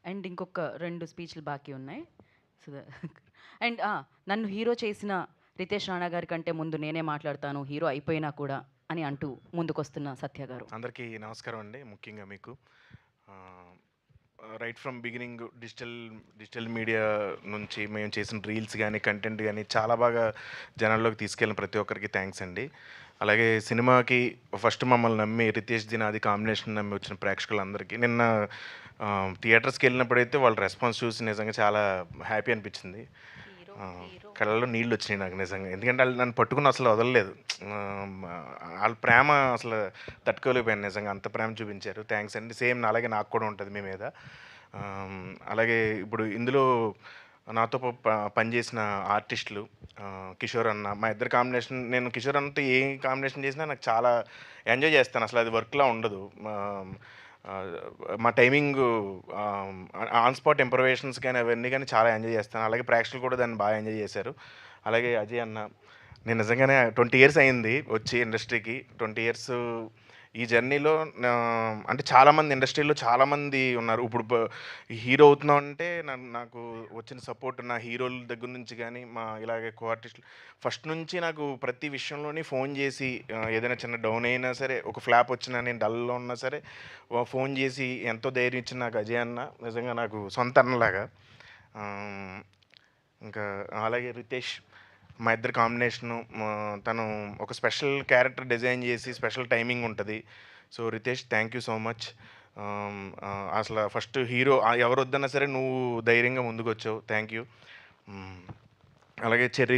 And ఇంకొక 2 స్పీచ్‌లు బాకీ ఉన్నాయి. సో, అండ్ నన్ను హీరో చేసిన రితేష్ రాణా గారి కంటే ముందు నేనే మాట్లాడతాను హీరో అయిపోయినా కూడా అని అంటూ ముందుకొస్తున్న సత్య గారు. అందరికీ నమస్కారం అండి. ముఖ్యంగా మీకు ఆహ్, right from beginning digital media నుంచి మేము చేసిన రీల్స్ గానీ, కంటెంట్ గానీ చాలా బాగా జనాల్లోకి తీసుకెళ్ళిన ప్రతి ఒక్కరికి థ్యాంక్స్ అండి. అలాగే సినిమాకి ఫస్ట్ మమ్మల్ని నమ్మి 'రితేష్ దినాది' కాంబినేషన్ నమ్మి వచ్చిన ప్రేక్షకులందరికీ నిన్న థియేటర్స్‌కెళ్ళినప్పుడైతే వాళ్ళ రెస్పాన్స్ చూసి నిజంగా చాలా హ్యాపీ అనిపించింది. ఆ! కళ్ళల్లో నీళ్ళొచ్చినాయి నాకు నిజంగా. ఎందుకంటే ఆళ్ళు నన్ను పట్టుకొని అసలు వదలలేదు. ఆళ్ళ ప్రేమ అసలు తట్టుకోలేకపోయాను నిజంగా. అంత ప్రేమ చూపించారు. థ్యాంక్స్ అండి. సేమ్ అలాగే నాకు కూడా ఉంటది మీ మీద. అలాగే ఇప్పుడు ఇందులో నాతో పనిచేసిన ఆర్టిస్టులు కిషోర్ అన్న, మా ఇద్దరి కాంబినేషన్ నేను కిషోర్ అన్నతో ఏ కాంబినేషన్ చేసినా నాకు చాలా ఎంజాయ్ చేస్తాను. అసలు అది వర్క్‌లా ఉండదు. ఆహ్, మా టైమింగు ఆన్ స్పాట్ ఇంప్రొవైజేషన్స్ కానీ అవన్నీ కానీ చాలా ఎంజాయ్ చేస్తాను. అలాగే ప్రేక్షకులు కూడా దాన్ని బాగా ఎంజాయ్ చేశారు. అలాగే అజయ్ అన్న, నేను నిజంగానే 20 ఇయర్స్ అయింది వచ్చి ఇండస్ట్రీకి. 20 ఇయర్స్ ఈ జర్నీలో అంటే చాలామంది ఇండస్ట్రీలో చాలామంది ఉన్నారు. ఇప్పుడు హీరో అవుతున్నామంటే నాకు వచ్చిన సపోర్ట్ నా హీరోల దగ్గర నుంచి కానీ, మా ఇలాగే కో ఆర్టిస్టులు ఫస్ట్ నుంచి నాకు ప్రతి విషయంలోని ఫోన్ చేసి ఏదైనా చిన్న డౌన్ అయినా సరే, ఒక ఫ్లాప్ వచ్చినా, నేను డల్‌లో ఉన్నా సరే ఫోన్ చేసి ఎంతో ధైర్యం ఇచ్చిన నాకు అజయ్ అన్న నిజంగా నాకు సొంత అన్నలాగా. ఆహ్, ఇంకా అలాగే రితేష్ మా ఇద్దరి కాంబినేషను తను ఒక స్పెషల్ క్యారెక్టర్ డిజైన్ చేసి స్పెషల్ టైమింగ్ ఉంటది. So, Ritesh thank you so much. అసల ఫస్ట్ హీరో ఎవరొద్దన్నా సరే నువ్వు ధైర్యంగా ముందుకొచ్చావు. Thank you. హ్మ్. అలాగే చెర్రీ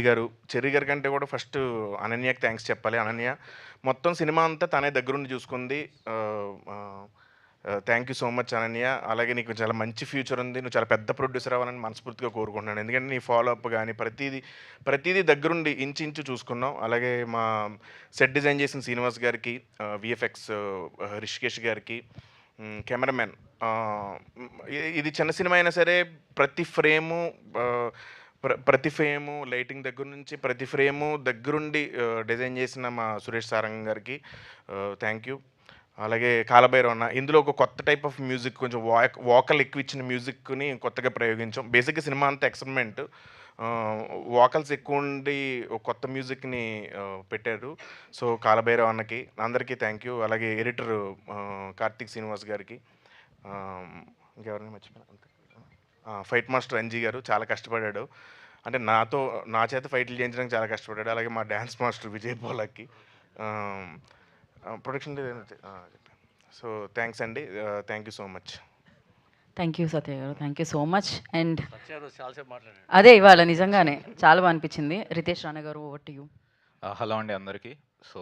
గారి కంటే కూడా ఫస్ట్ అనన్యకి థ్యాంక్స్ చెప్పాలి. అనన్య మొత్తం సినిమా అంతా తనే దగ్గరుండి చూసుకుంది. ఆహ్, ఆహ్, thank you so much Ananya. అలాగే నీకు చాలా మంచి ఫ్యూచర్ ఉంది. నువ్వు చాలా పెద్ద ప్రొడ్యూసర్ అవ్వాలని మనస్ఫూర్తిగా కోరుకుంటున్నాను. ఎందుకంటే నీ ఫాలో అప్ గాని ప్రతీదీ దగ్గరుండి ఇంచు ఇంచు అలాగే మా సెట్ డిజైన్ చేసిన శ్రీనివాస్ గారికి, వీఎఫ్ఎక్స్ రిషికేష్ గారికి, కెమెరామెన్ ఇది చిన్న సినిమా అయినా సరే ప్రతి ఫ్రేము ఆహ్, ప్రతి ఫ్రేము లైటింగ్ దగ్గర నుంచి ప్రతి ఫ్రేము దగ్గరుండి డిజైన్ చేసిన మా సురేష్ సారంగ్ గారికి థ్యాంక్ యూ. అలాగే కాలభైరవ అన్న. ఇందులో ఒక కొత్త టైప్ ఆఫ్ మ్యూజిక్ కొంచెం వోకల్ ఎక్కువ ఇచ్చిన మ్యూజిక్‌ని కొత్తగా ప్రయోగించాం. బేసిక్‌గా సినిమా అంతా ఎక్స్‌పెరిమెంట్. ఆహ్, వోకల్స్ ఎక్కువుండి ఒక కొత్త మ్యూజిక్‌ని పెట్టారు. సో, కాలభైరవ అన్నకి అందరికీ థ్యాంక్ యూ. అలాగే ఎడిటర్ కార్తీక్ శ్రీనివాస్ గారికి. ఆహ్, ఇంకెవరిని మర్చిపోయానా? అంతే. ఫైట్ మాస్టర్ అంజీ గారు చాలా కష్టపడ్డాడు. అంటే నా చేత ఫైట్లు చేయించడానికి చాలా కష్టపడ్డాడు. అలాగే మా dance master Vijay Polaki. Ah, production designer చెప్పాను. సో, థ్యాంక్స్ అండి. Thank you so much. Thank you Satya గారు. Thank you so much. And Satya రోజు చాలాసేపు మాట్లాడాడు. అదే ఇవాళ నిజంగానే చాలా బా అనిపించింది. రితేష్ రాణా గారు ఓవర్ టు యూ. హలో అండి అందరికీ. సో